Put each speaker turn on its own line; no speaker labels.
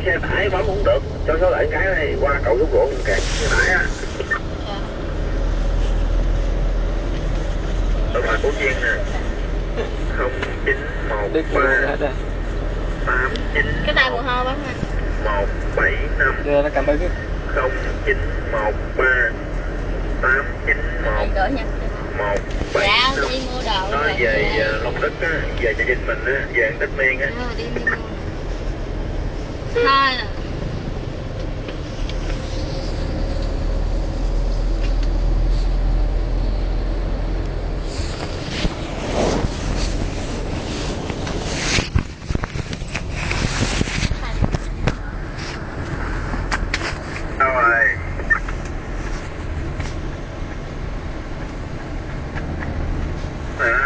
Xe tải bấm không được, cho số lại cái này qua cầu Dốc Ruộng kẹt xe tải á. Ở ngoài Củ Chiên nè. 0913 89
cái tay mùa ho bấm nè.
175
giờ nó cầm bao nhiêu?
0913 891
Gửi nha.
175.
Dạ, đi mua đồ.
Nó về Long Đức á, về cho Vinh mình á, về Tích Miên á.
Đi mua. Thôi.
Rồi. Rồi.